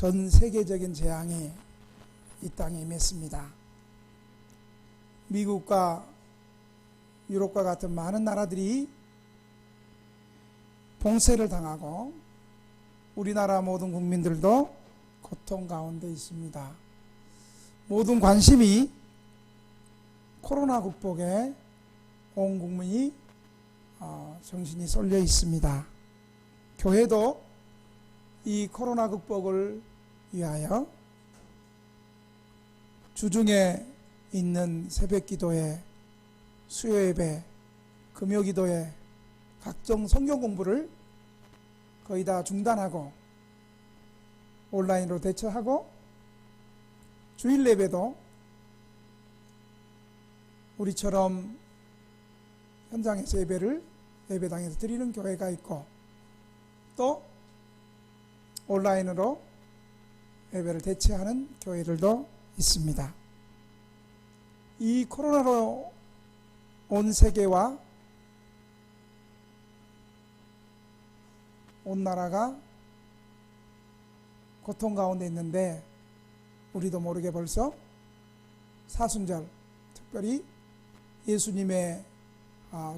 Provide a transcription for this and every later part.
전 세계적인 재앙이 이 땅에 임했습니다. 미국과 유럽과 같은 많은 나라들이 봉쇄를 당하고 우리나라 모든 국민들도 고통 가운데 있습니다. 모든 관심이 코로나 극복에 온 국민이 정신이 쏠려 있습니다. 교회도 이 코로나 극복을 위하여 주중에 있는 새벽기도회, 수요예배, 금요기도회, 각종 성경 공부를 거의 다 중단하고 온라인으로 대처하고 주일 예배도 우리처럼 현장에서 예배를 예배당에서 드리는 교회가 있고 또 온라인으로 예배를 대체하는 교회들도 있습니다. 이 코로나로 온 세계와 온 나라가 고통 가운데 있는데 우리도 모르게 벌써 사순절, 특별히 예수님의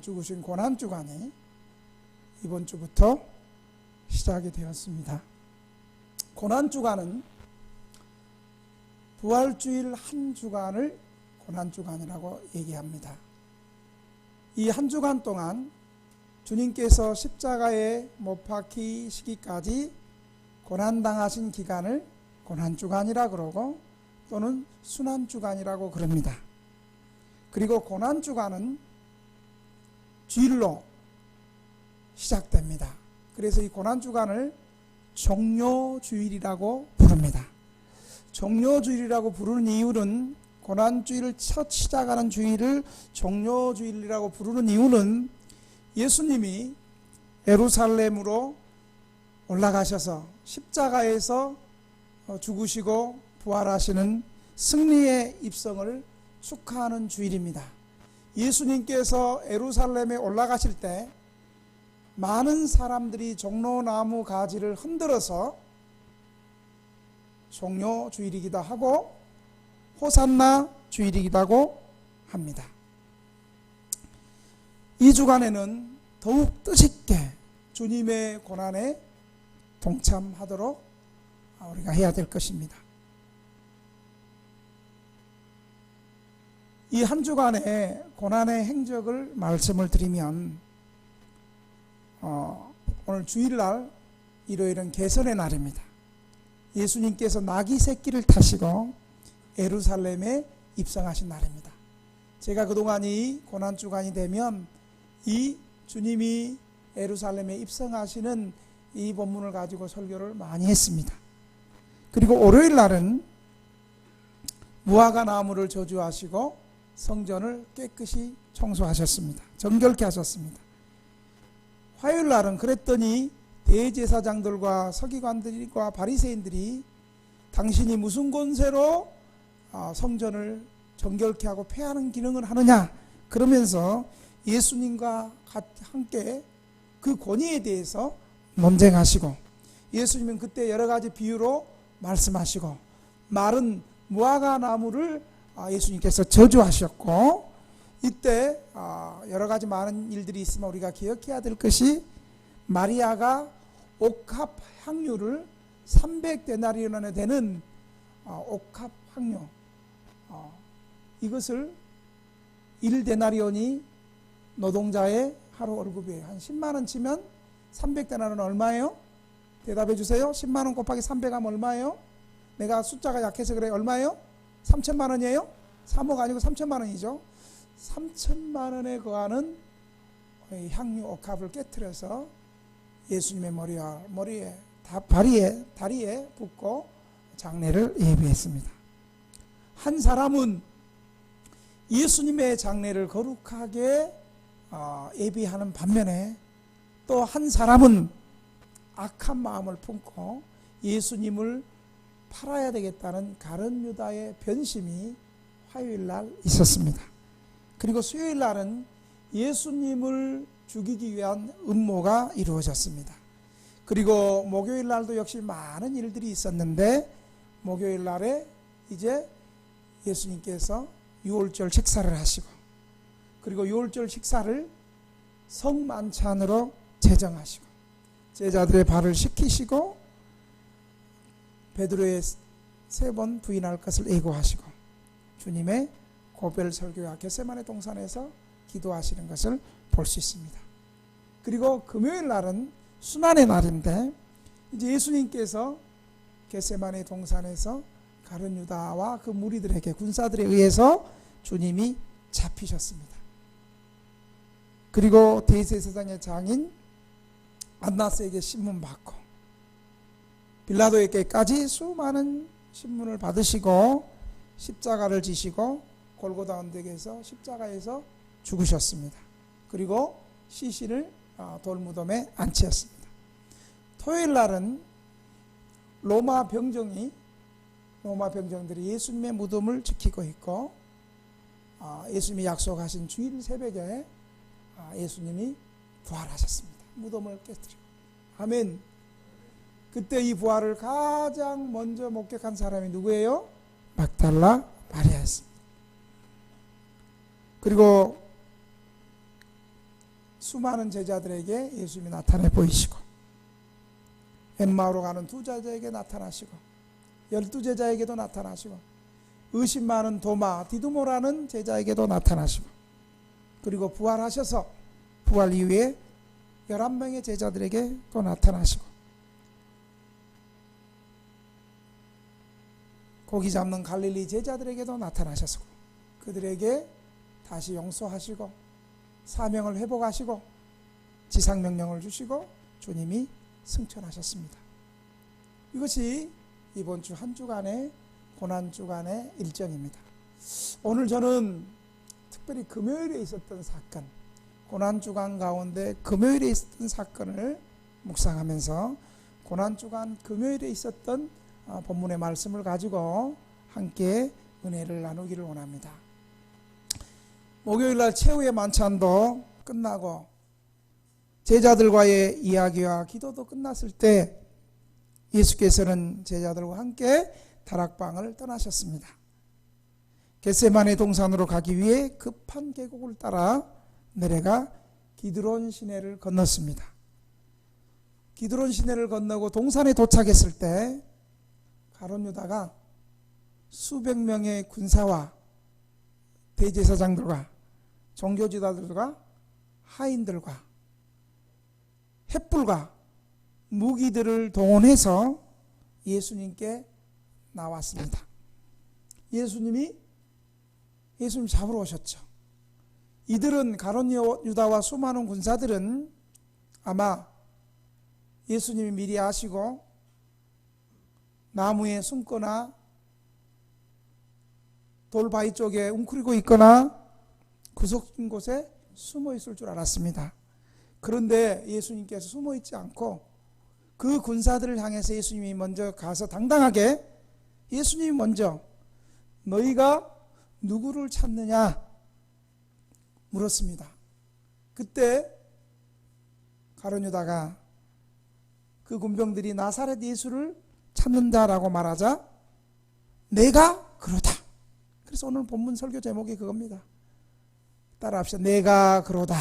죽으신 고난주간이 이번 주부터 시작이 되었습니다. 고난주간은 부활주일 한 주간을 고난주간이라고 얘기합니다. 이 한 주간 동안 주님께서 십자가에 못 박히시기까지 고난당하신 기간을 고난주간이라 그러고 또는 순환주간이라고 그럽니다. 그리고 고난주간은 주일로 시작됩니다. 그래서 이 고난주간을 종료주일이라고 부릅니다. 종료주일이라고 부르는 이유는 고난주일을 첫 시작하는 주일을 종료주일이라고 부르는 이유는 예수님이 예루살렘으로 올라가셔서 십자가에서 죽으시고 부활하시는 승리의 입성을 축하하는 주일입니다. 예수님께서 예루살렘에 올라가실 때 많은 사람들이 종로나무 가지를 흔들어서 종료 주일이기도 하고 호산나 주일이기도 하고 합니다. 이 주간에는 더욱 뜻있게 주님의 고난에 동참하도록 우리가 해야 될 것입니다. 이 한 주간의 고난의 행적을 말씀을 드리면 오늘 주일날 일요일은 개선의 날입니다. 예수님께서 나귀 새끼를 타시고 예루살렘에 입성하신 날입니다. 제가 그동안 이 고난주간이 되면 이 주님이 예루살렘에 입성하시는 이 본문을 가지고 설교를 많이 했습니다. 그리고 월요일 날은 무화과 나무를 저주하시고 성전을 깨끗이 청소하셨습니다. 정결케 하셨습니다. 화요일 날은 그랬더니 대제사장들과 서기관들과 바리새인들이 당신이 무슨 권세로 성전을 정결케 하고 폐하는 기능을 하느냐 그러면서 예수님과 함께 그 권위에 대해서 논쟁하시고 예수님은 그때 여러 가지 비유로 말씀하시고 마른 무화과 나무를 예수님께서 저주하셨고 이때 여러 가지 많은 일들이 있으면 우리가 기억해야 될 것이 마리아가 옥합 향유를 300데나리온에 되는 옥합 향유 이것을 1데나리온이 노동자의 하루 월급이에요. 한 10만원 치면 300데나리온 얼마예요? 대답해 주세요. 10만원 곱하기 300하면 얼마예요? 내가 숫자가 약해서 그래. 얼마예요? 3천만원이에요? 3억 아니고 3천만원이죠. 3천만원에 거하는 향유 옥합을 깨트려서 예수님의 머리에 다리에 붓고 장례를 예비했습니다. 한 사람은 예수님의 장례를 거룩하게 예비하는 반면에 또 한 사람은 악한 마음을 품고 예수님을 팔아야 되겠다는 가룟 유다의 변심이 화요일 날 있었습니다. 그리고 수요일 날은 예수님을 죽이기 위한 음모가 이루어졌습니다. 그리고 목요일 날도 역시 많은 일들이 있었는데 목요일 날에 이제 예수님께서 유월절 식사를 하시고 그리고 유월절 식사를 성만찬으로 제정하시고 제자들의 발을 씻기시고 베드로의 3번 부인할 것을 예고하시고 주님의 고별 설교와 겟세마네 동산에서 기도하시는 것을 볼 수 있습니다. 그리고 금요일 날은 순환의 날인데 이제 예수님께서 겟세마네 동산에서 가룟 유다와 그 무리들에게 군사들에 의해서 주님이 잡히셨습니다. 그리고 대제사장의 장인 안나스에게 신문 받고 빌라도에게까지 수많은 신문을 받으시고 십자가를 지시고 골고다 언덕에서 십자가에서 죽으셨습니다. 그리고 시신을 돌무덤에 안치었습니다. 토요일 날은 로마 병정들이 예수님의 무덤을 지키고 있고 예수님이 약속하신 주일 새벽에 예수님이 부활하셨습니다. 무덤을 깨뜨리고. 아멘. 그때 이 부활을 가장 먼저 목격한 사람이 누구예요? 막달라 마리아였습니다. 그리고 수많은 제자들에게 예수님이 나타내 보이시고 엠마오로 가는 2제자에게 나타나시고 12제자에게도 나타나시고 의심 많은 도마 디두모라는 제자에게도 나타나시고 그리고 부활하셔서 부활 이후에 11명의 제자들에게 또 나타나시고 고기 잡는 갈릴리 제자들에게도 나타나셔서 그들에게 다시 용서하시고 사명을 회복하시고 지상명령을 주시고 주님이 승천하셨습니다. 이것이 이번 주 한 주간의 고난주간의 일정입니다. 오늘 저는 특별히 금요일에 있었던 사건, 고난주간 가운데 금요일에 있었던 사건을 묵상하면서 고난주간 금요일에 있었던 본문의 말씀을 가지고 함께 은혜를 나누기를 원합니다. 목요일날 최후의 만찬도 끝나고 제자들과의 이야기와 기도도 끝났을 때 예수께서는 제자들과 함께 다락방을 떠나셨습니다. 겟세마네 동산으로 가기 위해 급한 계곡을 따라 내려가 기드론 시내를 건넜습니다. 기드론 시내를 건너고 동산에 도착했을 때 가룟 유다가 수백 명의 군사와 대제사장들과 종교지도자들과 하인들과 횃불과 무기들을 동원해서 예수님께 나왔습니다. 예수님 잡으러 오셨죠. 이들은 가룟 유다와 수많은 군사들은 아마 예수님이 미리 아시고 나무에 숨거나 돌바위 쪽에 웅크리고 있거나 구석진 곳에 숨어 있을 줄 알았습니다. 그런데 예수님께서 숨어 있지 않고 그 군사들을 향해서 예수님이 먼저 가서 당당하게 예수님이 먼저 너희가 누구를 찾느냐 물었습니다. 그때 가룟 유다가 그 군병들이 나사렛 예수를 찾는다라고 말하자 내가 그러다. 그래서 오늘 본문 설교 제목이 그겁니다. 따라합시다. 내가 그러다.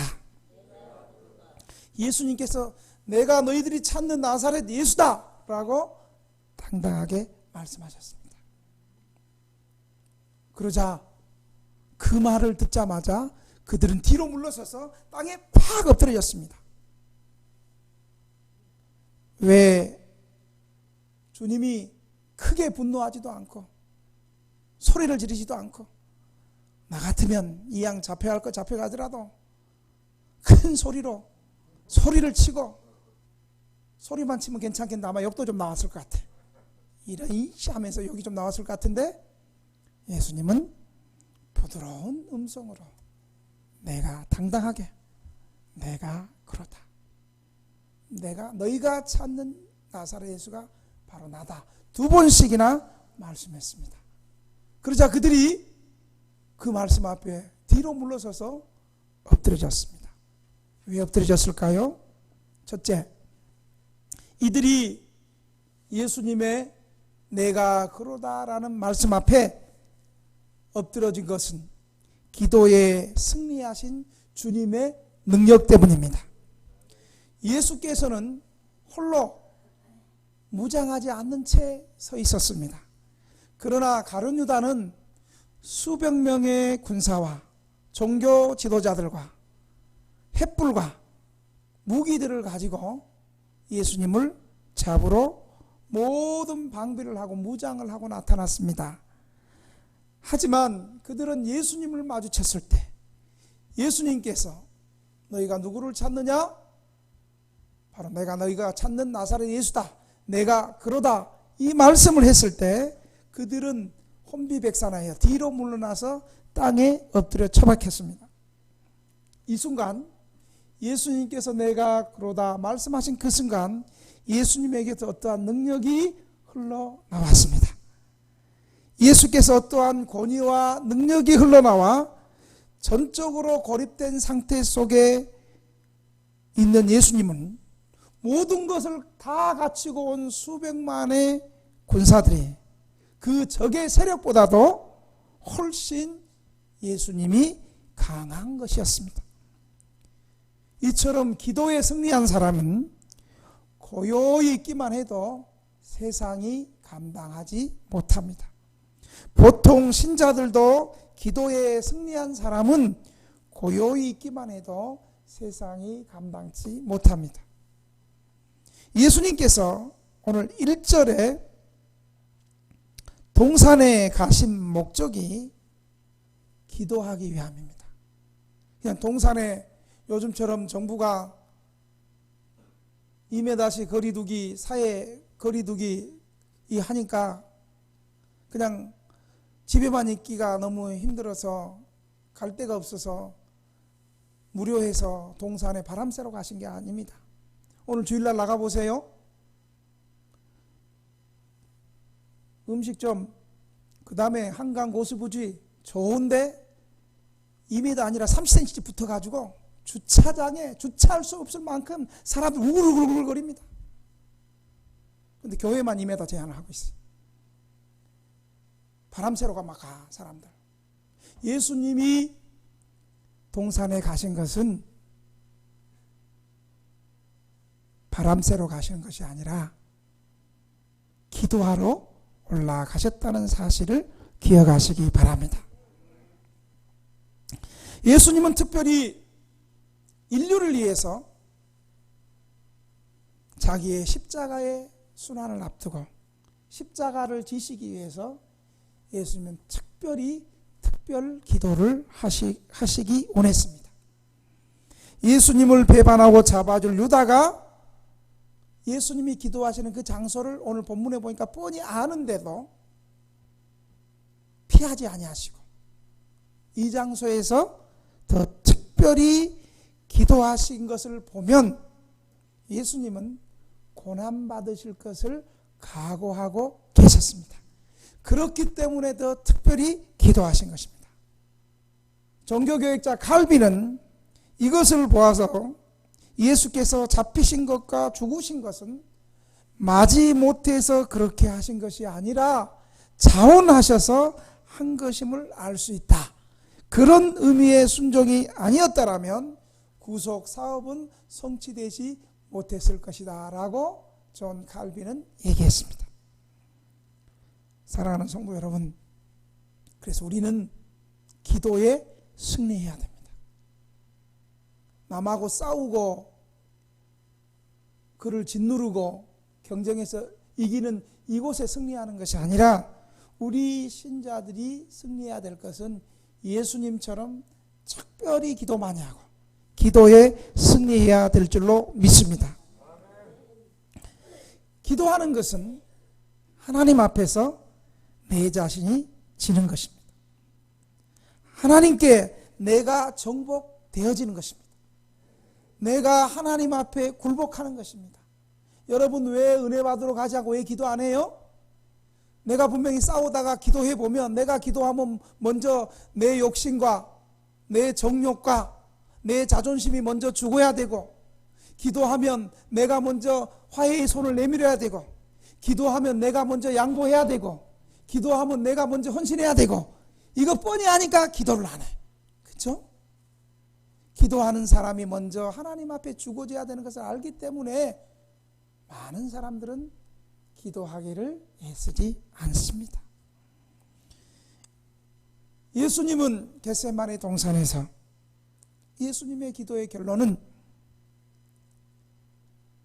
예수님께서 내가 너희들이 찾는 나사렛 예수다 라고 당당하게 말씀하셨습니다. 그러자 그 말을 듣자마자 그들은 뒤로 물러서서 땅에 팍 엎드려졌습니다. 왜 주님이 크게 분노하지도 않고 소리를 지르지도 않고 나 같으면 이 양 잡혀갈 거 잡혀가더라도 큰 소리로 소리를 치고 소리만 치면 괜찮겠는데 아마 욕도 좀 나왔을 것 같아. 이런 이씨 하면서 욕이 좀 나왔을 것 같은데 예수님은 부드러운 음성으로 내가 당당하게 내가 그러다. 내가 너희가 찾는 나사렛 예수가 바로 나다. 2번씩이나 말씀했습니다. 그러자 그들이 그 말씀 앞에 뒤로 물러서서 엎드려졌습니다. 왜 엎드려졌을까요? 첫째, 이들이 예수님의 내가 그러다라는 말씀 앞에 엎드러진 것은 기도에 승리하신 주님의 능력 때문입니다. 예수께서는 홀로 무장하지 않는 채 서 있었습니다. 그러나 가룟 유다는 수백 명의 군사와 종교 지도자들과 횃불과 무기들을 가지고 예수님을 잡으러 모든 방비를 하고 무장을 하고 나타났습니다. 하지만 그들은 예수님을 마주쳤을 때 예수님께서 너희가 누구를 찾느냐? 바로 내가 너희가 찾는 나사렛 예수다. 내가 그러다. 이 말씀을 했을 때 그들은 혼비백산하여 뒤로 물러나서 땅에 엎드려 처박혔습니다. 이 순간 예수님께서 내가 그러다 말씀하신 그 순간 예수님에게서 어떠한 능력이 흘러나왔습니다. 예수께서 어떠한 권위와 능력이 흘러나와 전적으로 고립된 상태 속에 있는 예수님은 모든 것을 다 갖추고 온 수백만의 군사들이 그 적의 세력보다도 훨씬 예수님이 강한 것이었습니다. 이처럼 기도에 승리한 사람은 고요히 있기만 해도 세상이 감당하지 못합니다. 보통 신자들도 기도에 승리한 사람은 고요히 있기만 해도 세상이 감당치 못합니다. 예수님께서 오늘 1절에 동산에 가신 목적이 기도하기 위함입니다. 그냥 동산에 요즘처럼 정부가 2m씩 거리두기, 사회 거리두기 하니까 그냥 집에만 있기가 너무 힘들어서 갈 데가 없어서 무료해서 동산에 바람 쐬러 가신 게 아닙니다. 오늘 주일날 나가보세요. 음식점, 그 다음에 한강 고수부지 좋은데 2m 아니라 30cm 붙어가지고 주차장에 주차할 수 없을 만큼 사람들 우글우글거립니다. 근데 교회만 2m 제한을 하고 있어요. 바람 쐬러 가 사람들. 예수님이 동산에 가신 것은 바람 쐬러 가시는 것이 아니라 기도하러 올라가셨다는 사실을 기억하시기 바랍니다. 예수님은 특별히 인류를 위해서 자기의 십자가의 순환을 앞두고 십자가를 지시기 위해서 예수님은 특별 기도를 하시기 원했습니다. 예수님을 배반하고 잡아줄 유다가 예수님이 기도하시는 그 장소를 오늘 본문에 보니까 뻔히 아는데도 피하지 아니하시고 이 장소에서 더 특별히 기도하신 것을 보면 예수님은 고난받으실 것을 각오하고 계셨습니다. 그렇기 때문에 더 특별히 기도하신 것입니다. 종교교육자 칼빈은 이것을 보아서 예수께서 잡히신 것과 죽으신 것은 마지못해서 그렇게 하신 것이 아니라 자원하셔서 한 것임을 알 수 있다. 그런 의미의 순종이 아니었다라면 구속 사업은 성취되지 못했을 것이다 라고 존 칼빈은 얘기했습니다. 사랑하는 성도 여러분, 그래서 우리는 기도에 승리해야 됩니다. 남하고 싸우고 그를 짓누르고 경쟁해서 이기는 이곳에 승리하는 것이 아니라 우리 신자들이 승리해야 될 것은 예수님처럼 특별히 기도 많이 하고 기도에 승리해야 될 줄로 믿습니다. 기도하는 것은 하나님 앞에서 내 자신이 지는 것입니다. 하나님께 내가 정복되어지는 것입니다. 내가 하나님 앞에 굴복하는 것입니다. 여러분 왜 은혜 받으러 가자고 왜 기도 안 해요? 내가 분명히 싸우다가 기도해 보면 내가 기도하면 먼저 내 욕심과 내 정욕과 내 자존심이 먼저 죽어야 되고 기도하면 내가 먼저 화해의 손을 내밀어야 되고, 기도하면 내가 먼저 양보해야 되고, 기도하면 내가 먼저 헌신해야 되고, 이거 뻔히 아니까 기도를 안 해. 그렇죠? 기도하는 사람이 먼저 하나님 앞에 죽어져야 되는 것을 알기 때문에 많은 사람들은 기도하기를 애쓰지 않습니다. 예수님은 겟세마네 동산에서 예수님의 기도의 결론은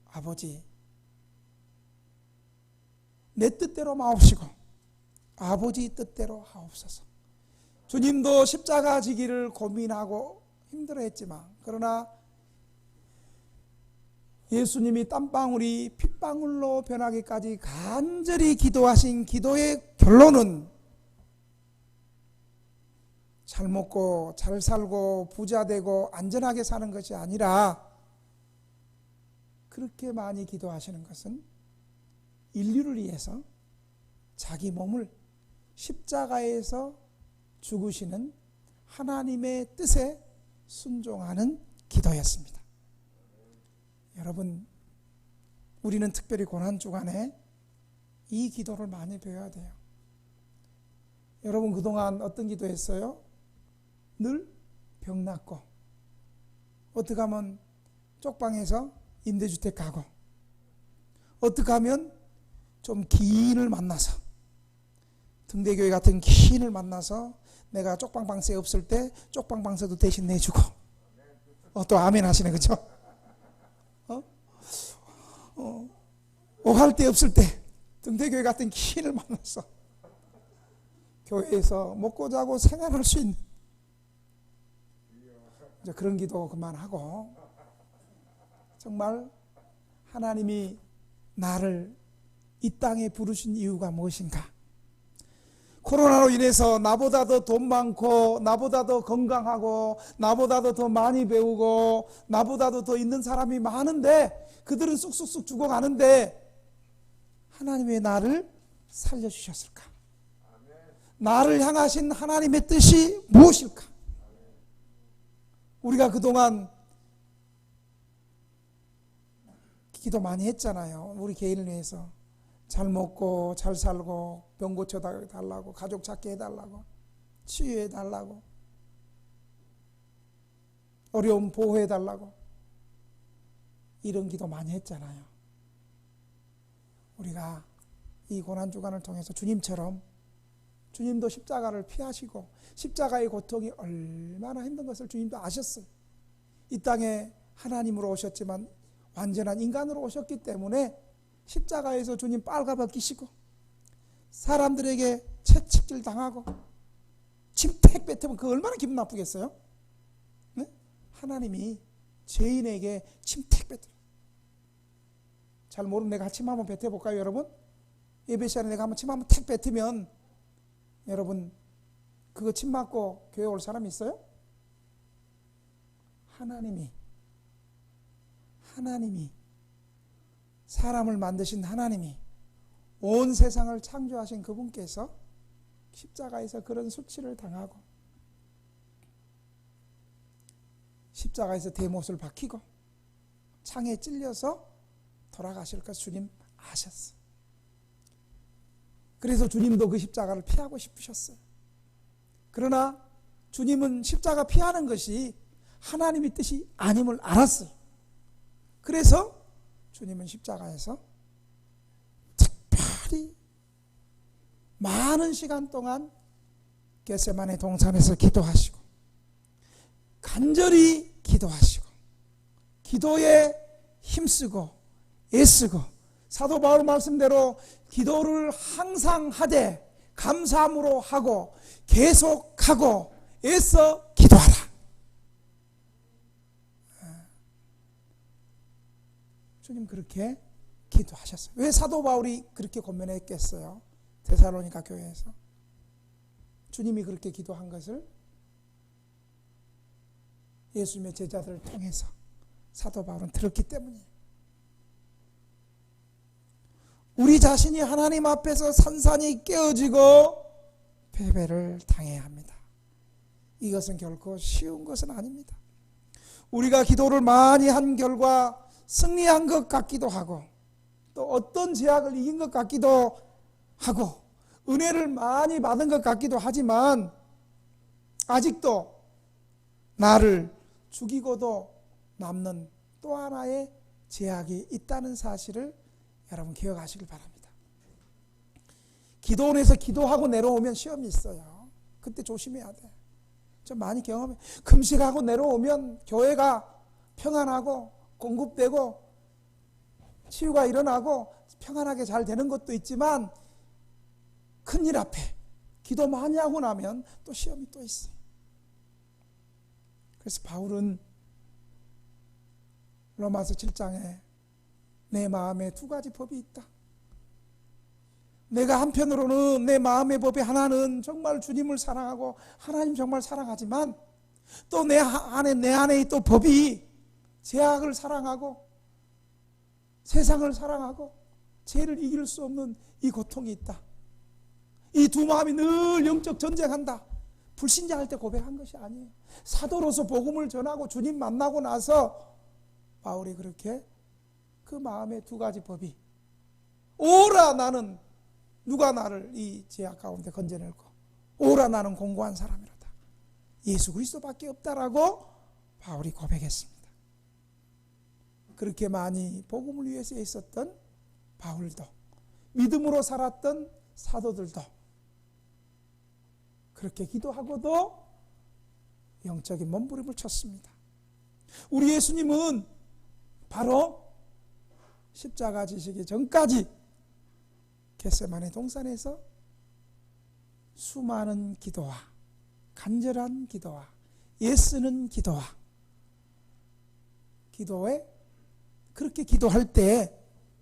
아버지, 내 뜻대로 마옵시고 아버지 뜻대로 하옵소서. 주님도 십자가 지기를 고민하고 힘들어했지만, 그러나 예수님이 땀방울이 핏방울로 변하기까지 간절히 기도하신 기도의 결론은 잘 먹고 잘 살고 부자 되고 안전하게 사는 것이 아니라, 그렇게 많이 기도하시는 것은 인류를 위해서 자기 몸을 십자가에서 죽으시는 하나님의 뜻에 순종하는 기도였습니다. 여러분, 우리는 특별히 고난주간에 이 기도를 많이 배워야 돼요. 여러분, 그동안 어떤 기도했어요? 늘 병 낫고, 어떻게 하면 쪽방에서 임대주택 가고, 어떻게 하면 좀 기인을 만나서, 등대교회 같은 기인을 만나서 내가 쪽방방세 없을 때 쪽방방세도 대신 내주고, 또 아멘 하시네, 그죠? 오할 데 없을 때 등대교회 같은 기인을 만나서 교회에서 먹고 자고 생활할 수 있는, 이제 그런 기도 그만하고, 정말 하나님이 나를 이 땅에 부르신 이유가 무엇인가? 코로나로 인해서 나보다 더 돈 많고, 나보다 더 건강하고, 나보다도 더 많이 배우고, 나보다도 더 있는 사람이 많은데, 그들은 쑥쑥쑥 죽어가는데 하나님이 왜 나를 살려주셨을까? 나를 향하신 하나님의 뜻이 무엇일까? 우리가 그동안 기도 많이 했잖아요. 우리 개인을 위해서 잘 먹고 잘 살고, 병 고쳐달라고, 가족 찾게 해달라고, 치유해달라고, 어려움 보호해달라고, 이런 기도 많이 했잖아요. 우리가 이 고난주간을 통해서 주님처럼, 주님도 십자가를 피하시고 십자가의 고통이 얼마나 힘든 것을 주님도 아셨어요. 이 땅에 하나님으로 오셨지만 완전한 인간으로 오셨기 때문에 십자가에서 주님 빨가벗기시고 사람들에게 채찍질 당하고 침택 뱉으면 그 얼마나 기분 나쁘겠어요? 네? 하나님이 죄인에게 침택 뱉어요. 잘 모르는 내가 침 한번 뱉어볼까요, 여러분? 예배 시간에 내가 한번 침 한번 탁 뱉으면 여러분 그거 침 맞고 교회 올 사람이 있어요? 하나님이 사람을 만드신 하나님이 온 세상을 창조하신 그분께서 십자가에서 그런 수치를 당하고 십자가에서 대못을 박히고 창에 찔려서 돌아가실 것 주님 아셨어요. 그래서 주님도 그 십자가를 피하고 싶으셨어요. 그러나 주님은 십자가 피하는 것이 하나님의 뜻이 아님을 알았어요. 그래서 주님은 십자가에서 특별히 많은 시간 동안 겟세마네 동산에서 기도하시고 간절히 기도하시고 기도에 힘쓰고 애쓰고 사도 바울 말씀대로 기도를 항상 하되 감사함으로 하고 계속하고 애써 기도하라. 주님 그렇게 기도하셨어요. 왜 사도 바울이 그렇게 권면했겠어요? 데살로니가 교회에서 주님이 그렇게 기도한 것을 예수님의 제자들을 통해서 사도 바울은 들었기 때문이에요. 우리 자신이 하나님 앞에서 산산이 깨어지고 패배를 당해야 합니다. 이것은 결코 쉬운 것은 아닙니다. 우리가 기도를 많이 한 결과 승리한 것 같기도 하고 또 어떤 제약을 이긴 것 같기도 하고 은혜를 많이 받은 것 같기도 하지만 아직도 나를 죽이고도 남는 또 하나의 제약이 있다는 사실을 여러분 기억하시길 바랍니다. 기도원에서 기도하고 내려오면 시험이 있어요. 그때 조심해야 돼. 좀 많이 경험해. 금식하고 내려오면 교회가 평안하고 공급되고 치유가 일어나고 평안하게 잘 되는 것도 있지만 큰일 앞에 기도 많이 하고 나면 또 시험이 또 있어요. 그래서 바울은 로마서 7장에 내 마음에 두 가지 법이 있다. 내가 한편으로는 내 마음의 법이 하나는 정말 주님을 사랑하고 하나님 정말 사랑하지만 또 내 안에 또 법이 죄악을 사랑하고 세상을 사랑하고 죄를 이길 수 없는 이 고통이 있다. 이 두 마음이 늘 영적 전쟁한다. 불신자할 때 고백한 것이 아니에요. 사도로서 복음을 전하고 주님 만나고 나서 바울이 그렇게 그 마음의 두 가지 법이 오라 나는 누가 나를 이 죄악 가운데 건져낼고 오라 나는 공고한 사람이로다. 예수 그리스도밖에 없다라고 바울이 고백했습니다. 그렇게 많이 복음을 위해서 있었던 바울도 믿음으로 살았던 사도들도 그렇게 기도하고도 영적인 몸부림을 쳤습니다. 우리 예수님은 바로 십자가 지시기 전까지 겟세마네 동산에서 수많은 기도와 간절한 기도와 애쓰는 기도와 기도에 그렇게 기도할 때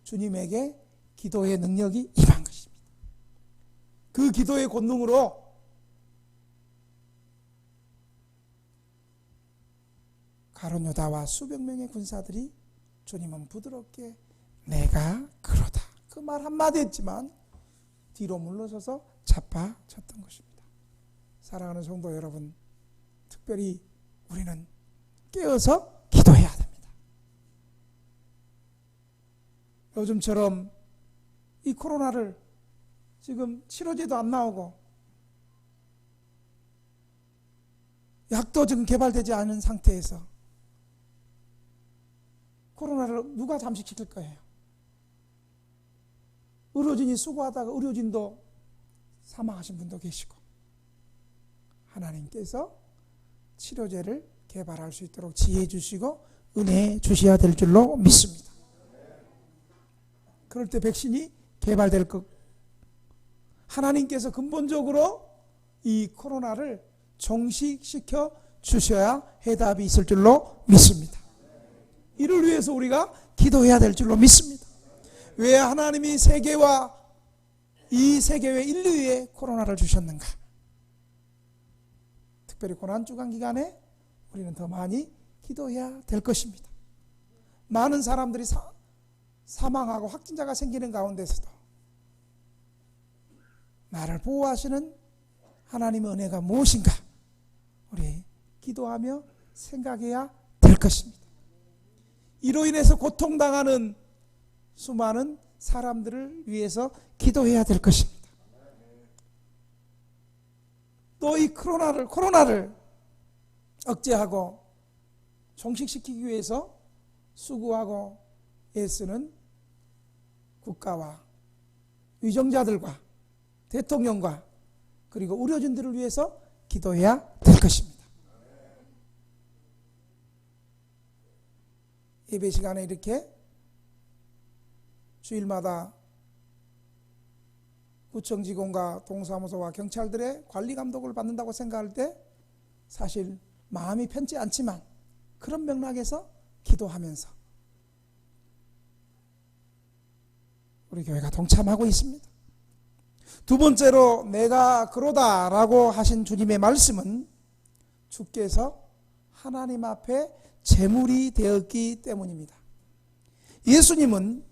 주님에게 기도의 능력이 임한 것입니다. 그 기도의 권능으로 가룟 유다와 수백 명의 군사들이 주님은 부드럽게 내가 그러다 그 말 한마디 했지만 뒤로 물러서서 자빠졌던 것입니다. 사랑하는 성도 여러분, 특별히 우리는 깨어서 기도해야 됩니다. 요즘처럼 이 코로나를 지금 치료제도 안 나오고 약도 지금 개발되지 않은 상태에서 코로나를 누가 잠식시킬 거예요? 의료진이 수고하다가 의료진도 사망하신 분도 계시고 하나님께서 치료제를 개발할 수 있도록 지혜 주시고 은혜 주셔야 될 줄로 믿습니다. 그럴 때 백신이 개발될 것 하나님께서 근본적으로 이 코로나를 종식시켜 주셔야 해답이 있을 줄로 믿습니다. 이를 위해서 우리가 기도해야 될 줄로 믿습니다. 왜 하나님이 세계와 이 세계의 인류에 코로나를 주셨는가? 특별히 고난주간 기간에 우리는 더 많이 기도해야 될 것입니다. 많은 사람들이 사망하고 확진자가 생기는 가운데서도 나를 보호하시는 하나님의 은혜가 무엇인가? 우리 기도하며 생각해야 될 것입니다. 이로 인해서 고통당하는 수많은 사람들을 위해서 기도해야 될 것입니다. 또 이 코로나를 억제하고 종식시키기 위해서 수고하고 애쓰는 국가와 위정자들과 대통령과 그리고 의료진들을 위해서 기도해야 될 것입니다. 예배 시간에 이렇게 주일마다 구청 직원과 동사무소와 경찰들의 관리 감독을 받는다고 생각할 때 사실 마음이 편치 않지만 그런 맥락에서 기도하면서 우리 교회가 동참하고 있습니다. 두 번째로 내가 그러다라고 하신 주님의 말씀은 주께서 하나님 앞에 제물이 되었기 때문입니다. 예수님은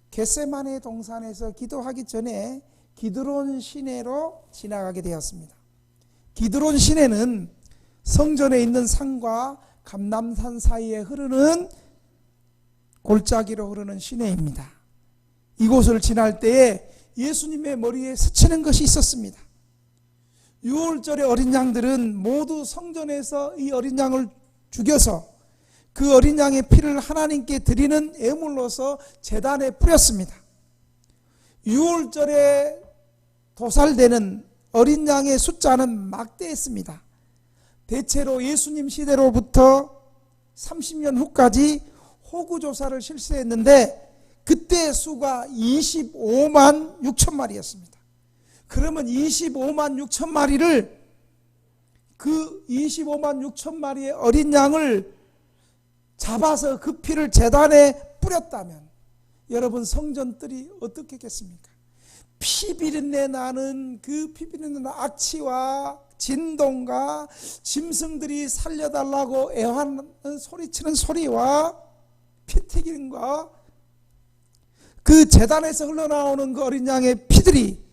겟세마네 동산에서 기도하기 전에 기드론 시내로 지나가게 되었습니다. 기드론 시내는 성전에 있는 산과 감람산 사이에 흐르는 골짜기로 흐르는 시내입니다. 이곳을 지날 때에 예수님의 머리에 스치는 것이 있었습니다. 유월절의 어린 양들은 모두 성전에서 이 어린 양을 죽여서 그 어린 양의 피를 하나님께 드리는 예물로서 제단에 뿌렸습니다. 유월절에 도살되는 어린 양의 숫자는 막대했습니다. 대체로 예수님 시대로부터 30년 후까지 호구조사를 실시했는데 그때 수가 25만 6천 마리였습니다. 그러면 25만 6천 마리를, 그 25만 6천 마리의 어린 양을 잡아서 그 피를 제단에 뿌렸다면 여러분 성전들이 어떻겠습니까? 피비린내 나는 그 피비린내 나는 악취와 진동과 짐승들이 살려달라고 애환하는 소리치는 소리와 피 튀김과 그 제단에서 흘러나오는 그 어린 양의 피들이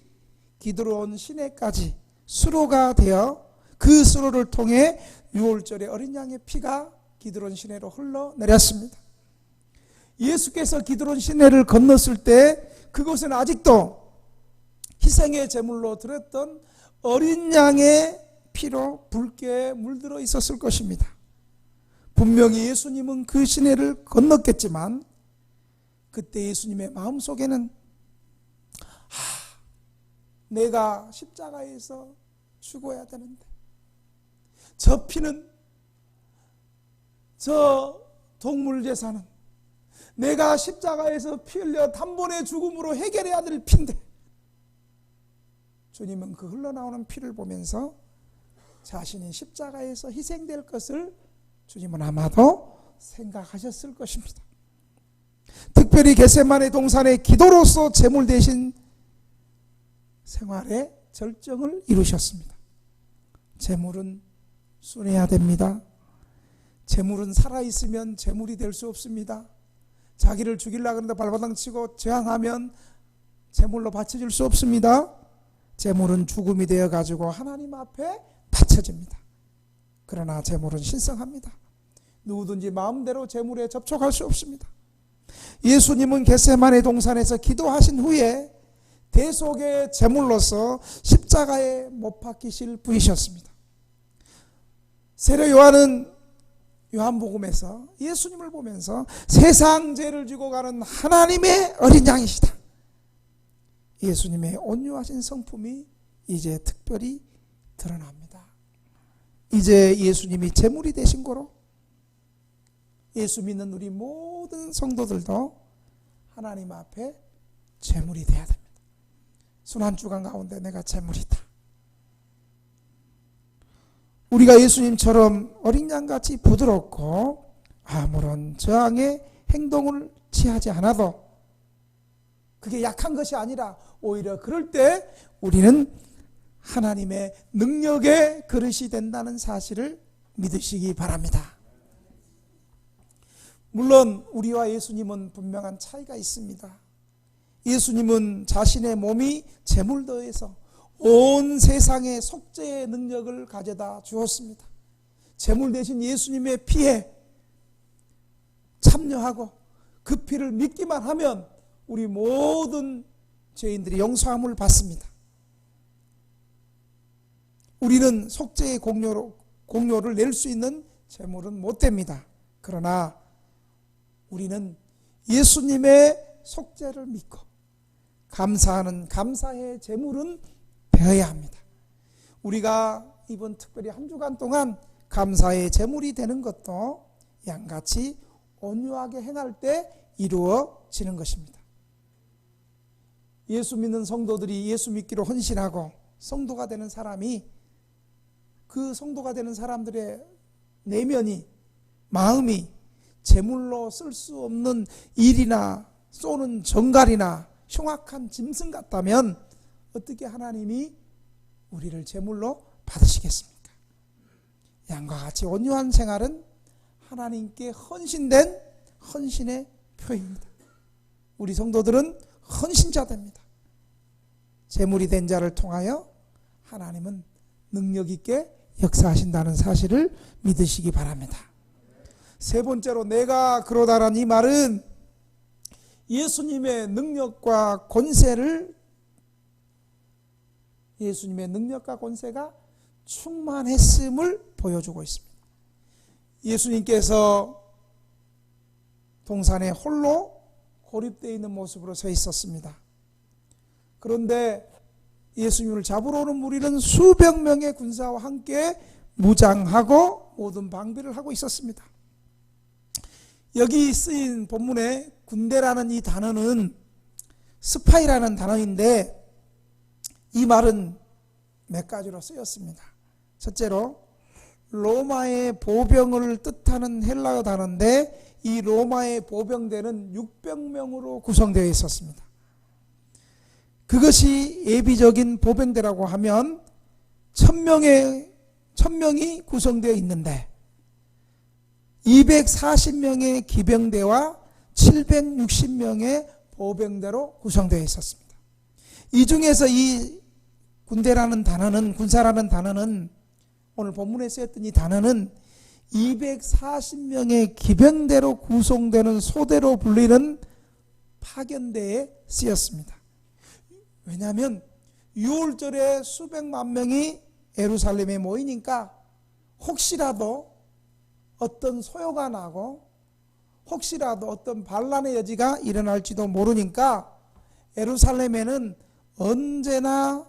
기드론 시내까지 수로가 되어 그 수로를 통해 유월절에 어린 양의 피가 기드론 시내로 흘러내렸습니다. 예수께서 기드론 시내를 건넜을 때 그곳은 아직도 희생의 제물로 드렸던 어린 양의 피로 붉게 물들어 있었을 것입니다. 분명히 예수님은 그 시내를 건넜겠지만 그때 예수님의 마음속에는 내가 십자가에서 죽어야 되는데 저 피는, 저 동물 제사는 내가 십자가에서 피 흘려 단번에 죽음으로 해결해야 될 피인데, 주님은 그 흘러나오는 피를 보면서 자신이 십자가에서 희생될 것을 주님은 아마도 생각하셨을 것입니다. 특별히 겟세마네 동산의 기도로서 제물 대신 생활의 절정을 이루셨습니다. 제물은 순해야 됩니다. 제물은 살아있으면 제물이 될 수 없습니다. 자기를 죽이려고 하는데 발바닥 치고 저항하면 제물로 바쳐질 수 없습니다. 제물은 죽음이 되어가지고 하나님 앞에 바쳐집니다. 그러나 제물은 신성합니다. 누구든지 마음대로 제물에 접촉할 수 없습니다. 예수님은 겟세마네 동산에서 기도하신 후에 대속의 제물로서 십자가에 못 박히실 분이셨습니다. 세례 요한은 요한복음에서 예수님을 보면서 세상 죄를 지고 가는 하나님의 어린 양이시다. 예수님의 온유하신 성품이 이제 특별히 드러납니다. 이제 예수님이 제물이 되신 거로 예수 믿는 우리 모든 성도들도 하나님 앞에 제물이 되어야 됩니다. 순환주간 가운데 내가 제물이다. 우리가 예수님처럼 어린 양같이 부드럽고 아무런 저항의 행동을 취하지 않아도 그게 약한 것이 아니라 오히려 그럴 때 우리는 하나님의 능력의 그릇이 된다는 사실을 믿으시기 바랍니다. 물론 우리와 예수님은 분명한 차이가 있습니다. 예수님은 자신의 몸이 제물더해서 온 세상의 속죄의 능력을 가져다 주었습니다. 제물 대신 예수님의 피에 참여하고 그 피를 믿기만 하면 우리 모든 죄인들이 용서함을 받습니다. 우리는 속죄의 공로를 낼 수 있는 제물은 못 됩니다. 그러나 우리는 예수님의 속죄를 믿고 감사하는 감사의 제물은 되어야 합니다. 우리가 이번 특별히 한 주간 동안 감사의 제물이 되는 것도 양같이 온유하게 행할 때 이루어지는 것입니다. 예수 믿는 성도들이 예수 믿기로 헌신하고 성도가 되는 사람이 그 성도가 되는 사람들의 내면이, 마음이 제물로 쓸 수 없는 일이나 쏘는 정갈이나 흉악한 짐승 같다면 어떻게 하나님이 우리를 제물로 받으시겠습니까? 양과 같이 온유한 생활은 하나님께 헌신된 헌신의 표입니다. 우리 성도들은 헌신자입니다. 제물이 된 자를 통하여 하나님은 능력 있게 역사하신다는 사실을 믿으시기 바랍니다. 세 번째로 내가 그러다란 이 말은 예수님의 능력과 권세가 충만했음을 보여주고 있습니다. 예수님께서 동산에 홀로 고립되어 있는 모습으로 서 있었습니다. 그런데 예수님을 잡으러 오는 무리는 수백 명의 군사와 함께 무장하고 모든 방비를 하고 있었습니다. 여기 쓰인 본문에 군대라는 이 단어는 스파이라는 단어인데, 이 말은 몇 가지로 쓰였습니다. 첫째로 로마의 보병을 뜻하는 헬라어 단어인데, 이 로마의 보병대는 600명으로 구성되어 있었습니다. 그것이 예비적인 보병대라고 하면 1000명이 구성되어 있는데 240명의 기병대와 760명의 보병대로 구성되어 있었습니다. 이 중에서 이 군사라는 단어는 오늘 본문에 쓰였던 이 단어는 240명의 기병대로 구성되는 소대로 불리는 파견대에 쓰였습니다. 왜냐하면 6월절에 수백만 명이 예루살렘에 모이니까 혹시라도 어떤 소요가 나고 혹시라도 어떤 반란의 여지가 일어날지도 모르니까 예루살렘에는 언제나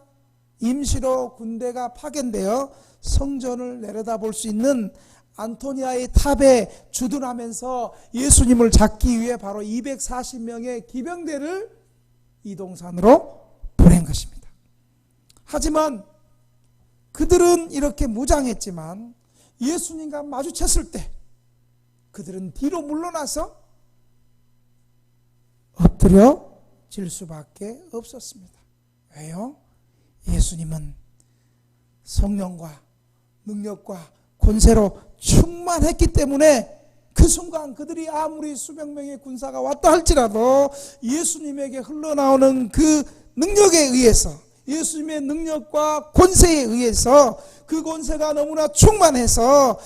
임시로 군대가 파견되어 성전을 내려다볼 수 있는 안토니아의 탑에 주둔하면서 예수님을 잡기 위해 바로 240명의 기병대를 이 동산으로 보낸 것입니다. 하지만 그들은 이렇게 무장했지만 예수님과 마주쳤을 때 그들은 뒤로 물러나서 엎드려질 수밖에 없었습니다. 왜요? 예수님은 성령과 능력과 권세로 충만했기 때문에 그 순간 그들이 아무리 수백 명의 군사가 왔다 할지라도 예수님에게 흘러나오는 그 능력에 의해서, 예수님의 능력과 권세에 의해서 그 권세가 너무나 충만해서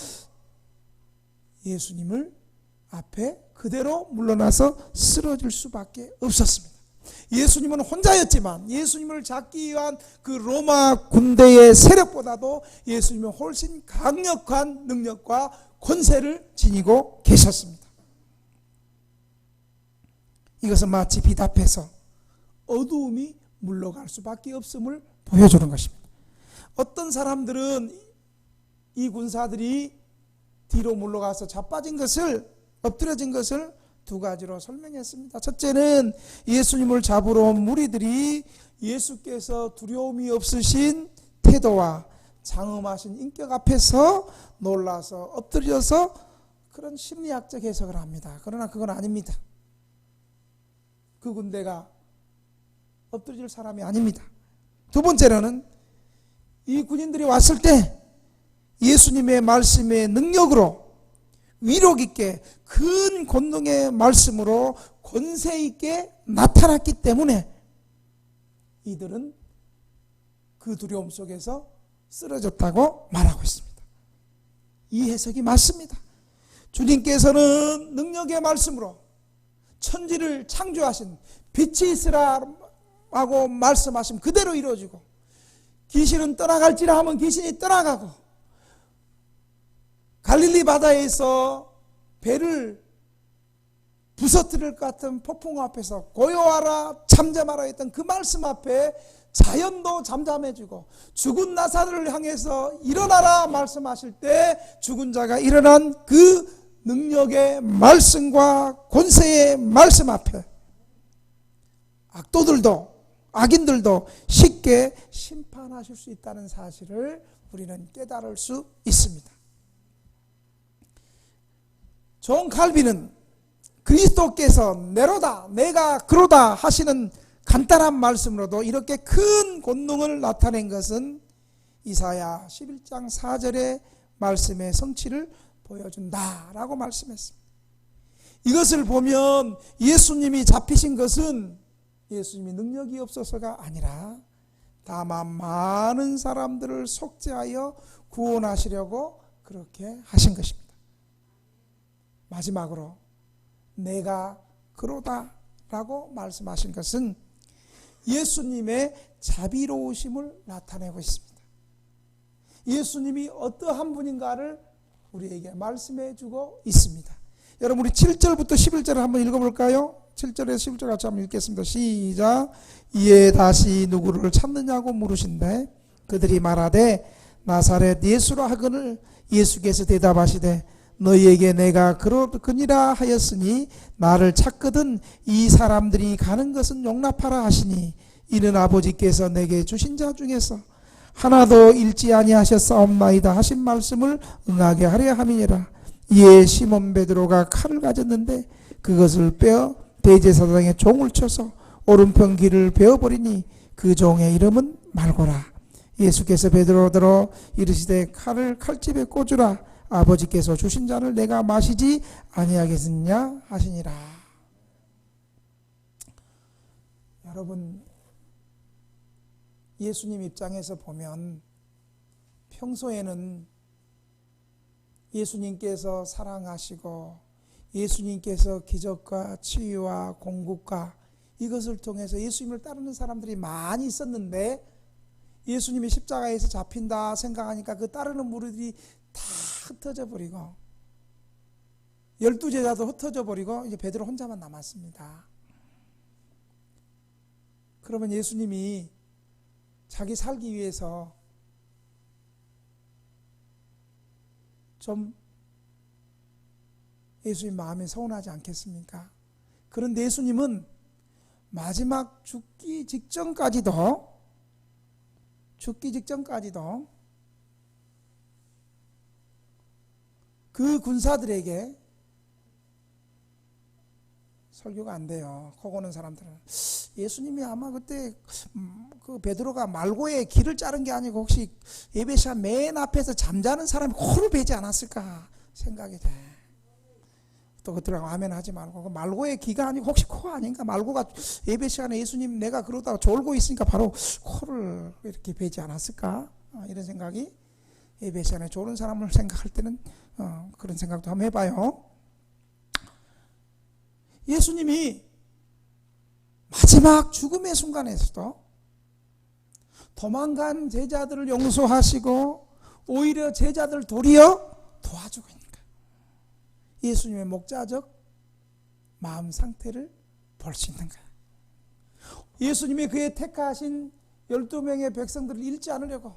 예수님을 앞에 그대로 물러나서 쓰러질 수밖에 없었습니다. 예수님은 혼자였지만 예수님을 잡기 위한 그 로마 군대의 세력보다도 예수님은 훨씬 강력한 능력과 권세를 지니고 계셨습니다. 이것은 마치 빛 앞에서 어두움이 물러갈 수밖에 없음을 보여주는 것입니다. 어떤 사람들은 이 군사들이 뒤로 물러가서 엎드려진 것을 두 가지로 설명했습니다. 첫째는 예수님을 잡으러 온 무리들이 예수께서 두려움이 없으신 태도와 장엄하신 인격 앞에서 놀라서 엎드려서 그런 심리학적 해석을 합니다. 그러나 그건 아닙니다. 그 군대가 엎드릴 사람이 아닙니다. 두 번째로는 이 군인들이 왔을 때 예수님의 말씀의 능력으로 위력 있게 큰 권능의 말씀으로 권세 있게 나타났기 때문에 이들은 그 두려움 속에서 쓰러졌다고 말하고 있습니다. 이 해석이 맞습니다. 주님께서는 능력의 말씀으로 천지를 창조하신 빛이 있으라고 말씀하신 그대로 이루어지고, 귀신은 떠나갈지라 하면 귀신이 떠나가고, 갈릴리 바다에서 배를 부서뜨릴 것 같은 폭풍 앞에서 고요하라 잠잠하라 했던 그 말씀 앞에 자연도 잠잠해지고, 죽은 나사로를 향해서 일어나라 말씀하실 때 죽은 자가 일어난 그 능력의 말씀과 권세의 말씀 앞에 악인들도 쉽게 심판하실 수 있다는 사실을 우리는 깨달을 수 있습니다. 존 칼빈은 그리스도께서 내로다 내가 그로다 하시는 간단한 말씀으로도 이렇게 큰 권능을 나타낸 것은 이사야 11장 4절의 말씀의 성취를 보여준다라고 말씀했습니다. 이것을 보면 예수님이 잡히신 것은 예수님이 능력이 없어서가 아니라 다만 많은 사람들을 속죄하여 구원하시려고 그렇게 하신 것입니다. 마지막으로 내가 그로다 라고 말씀하신 것은 예수님의 자비로우심을 나타내고 있습니다. 예수님이 어떠한 분인가를 우리에게 말씀해 주고 있습니다. 여러분, 우리 7절부터 11절을 한번 읽어볼까요? 7절에서 11절 같이 한번 읽겠습니다. 시작. 이에 다시 누구를 찾느냐고 물으신대 그들이 말하되 나사렛 예수라 하거늘 예수께서 대답하시되 너희에게 내가 그러거니라 하였으니 나를 찾거든 이 사람들이 가는 것은 용납하라 하시니 이는 아버지께서 내게 주신 자 중에서 하나도 잃지 아니하셨사옵나이다 하신 말씀을 응하게 하려 함이니라. 이에 시몬 베드로가 칼을 가졌는데 그것을 빼어 대제사장의 종을 쳐서 오른편 귀를 베어버리니 그 종의 이름은 말고라. 예수께서 베드로더러 이르시되 칼을 칼집에 꽂으라. 아버지께서 주신 잔을 내가 마시지 아니하겠느냐 하시니라. 여러분, 예수님 입장에서 보면 평소에는 예수님께서 사랑하시고 예수님께서 기적과 치유와 공급과 이것을 통해서 예수님을 따르는 사람들이 많이 있었는데 예수님이 십자가에서 잡힌다 생각하니까 그 따르는 무리들이 다 흩어져 버리고 12제자도 흩어져 버리고 이제 베드로 혼자만 남았습니다. 그러면 예수님이 자기 살기 위해서 좀 예수님 마음에 서운하지 않겠습니까? 그런데 예수님은 마지막 죽기 직전까지도 그 군사들에게 설교가 안 돼요. 코 고는 사람들은 예수님이 아마 그때 그 베드로가 말고에 길을 자른 게 아니고 혹시 예배 시간 맨 앞에서 잠자는 사람이 코를 베지 않았을까 생각이 돼. 또 그들하고 아멘 하지 말고 말고의 귀가 아니고 혹시 코 아닌가? 말고가 예배 시간에 예수님 내가 그러다가 졸고 있으니까 바로 코를 이렇게 베지 않았을까? 이런 생각이 예배 시간에 졸은 사람을 생각할 때는 그런 생각도 한번 해봐요. 예수님이 마지막 죽음의 순간에서도 도망간 제자들을 용서하시고 오히려 제자들을 도리어 도와주고 있는 거예요. 예수님의 목자적 마음 상태를 볼 수 있는 거예요. 예수님이 그의 택하신 12명의 백성들을 잃지 않으려고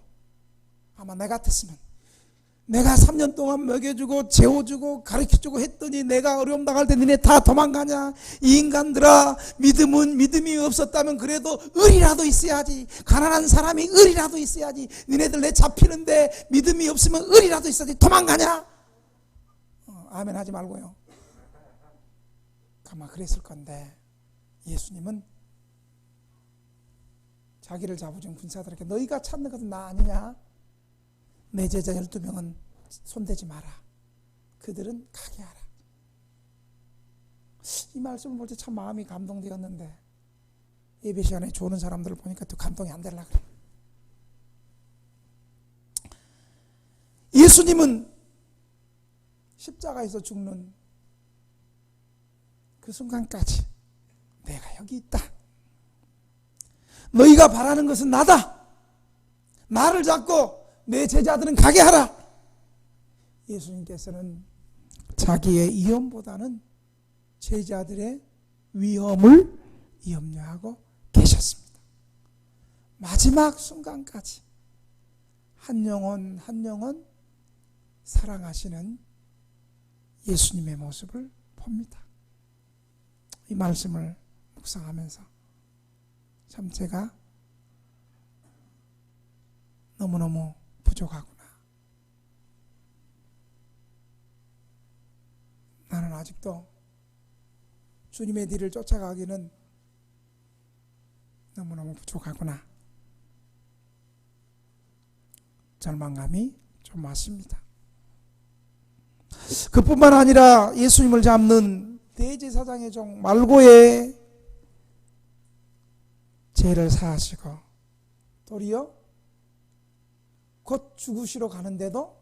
아마 내 같았으면 내가 3년 동안 먹여주고 재워주고 가르쳐주고 했더니 내가 어려움 당할 때 니네 다 도망가냐? 이 인간들아, 믿음이 없었다면 그래도 을이라도 있어야지. 가난한 사람이 을이라도 있어야지. 니네들 내 잡히는데 믿음이 없으면 을이라도 있어야지. 도망가냐? 아멘 하지 말고요. 아마 그랬을 건데 예수님은 자기를 잡아준 군사들에게 너희가 찾는 것은 나 아니냐? 내 제자 12명은 손대지 마라. 그들은 가게 하라. 이 말씀을 볼 때 참 마음이 감동되었는데 예배 시간에 좋은 사람들을 보니까 또 감동이 안 되려고 그래요. 예수님은 십자가에서 죽는 그 순간까지 내가 여기 있다. 너희가 바라는 것은 나다. 나를 잡고 내 제자들은 가게 하라. 예수님께서는 자기의 위험보다는 제자들의 위험을 염려하고 계셨습니다. 마지막 순간까지 한 영혼 한 영혼 사랑하시는 예수님의 모습을 봅니다. 이 말씀을 묵상하면서 참 제가 너무너무 부족하구나. 나는 아직도 주님의 뒤를 쫓아가기는 너무너무 부족하구나. 절망감이 좀 왔습니다. 그뿐만 아니라 예수님을 잡는 대제사장의 종 말고의 죄를 사하시고 도리어 곧 죽으시러 가는데도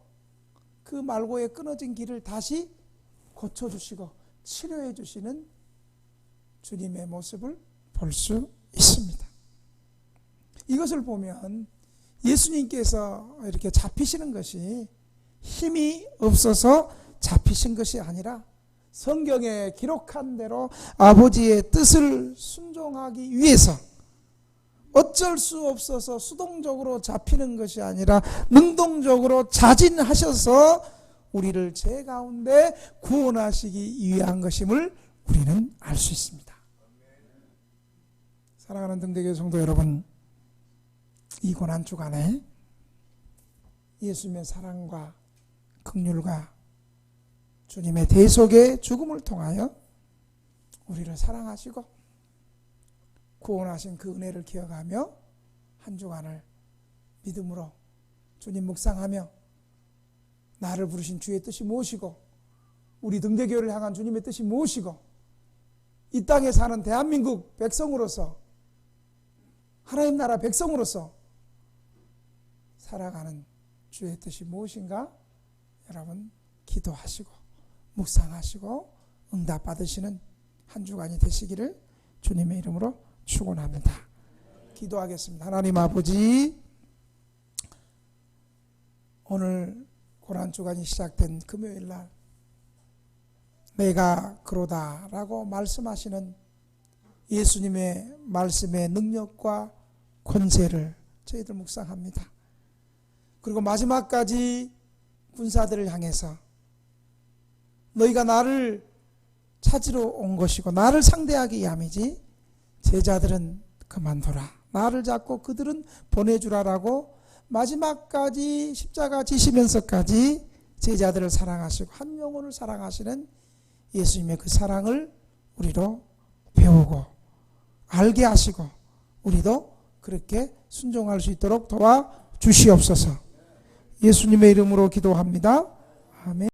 그 말고의 끊어진 길을 다시 고쳐주시고 치료해 주시는 주님의 모습을 볼 수 있습니다. 이것을 보면 예수님께서 이렇게 잡히시는 것이 힘이 없어서 잡히신 것이 아니라 성경에 기록한 대로 아버지의 뜻을 순종하기 위해서 어쩔 수 없어서 수동적으로 잡히는 것이 아니라 능동적으로 자진하셔서 우리를 죄 가운데 구원하시기 위한 것임을 우리는 알 수 있습니다. 사랑하는 등대교회 성도 여러분, 이 고난 주간에 예수님의 사랑과 긍휼과 주님의 대속의 죽음을 통하여 우리를 사랑하시고 구원하신 그 은혜를 기억하며 한 주간을 믿음으로 주님 묵상하며 나를 부르신 주의 뜻이 무엇이고 우리 등대교회를 향한 주님의 뜻이 무엇이고 이 땅에 사는 대한민국 백성으로서 하나님 나라 백성으로서 살아가는 주의 뜻이 무엇인가? 여러분 기도하시고 묵상하시고 응답받으시는 한 주간이 되시기를 주님의 이름으로 축원합니다. 기도하겠습니다. 하나님 아버지, 오늘 고난주간이 시작된 금요일날 내가 그로다라고 말씀하시는 예수님의 말씀의 능력과 권세를 저희들 묵상합니다. 그리고 마지막까지 군사들을 향해서 너희가 나를 찾으러 온 것이고 나를 상대하기 위함이지 제자들은 그만둬라, 나를 잡고 그들은 보내주라라고 마지막까지 십자가 지시면서까지 제자들을 사랑하시고 한 영혼을 사랑하시는 예수님의 그 사랑을 우리로 배우고 알게 하시고 우리도 그렇게 순종할 수 있도록 도와주시옵소서. 예수님의 이름으로 기도합니다. 아멘.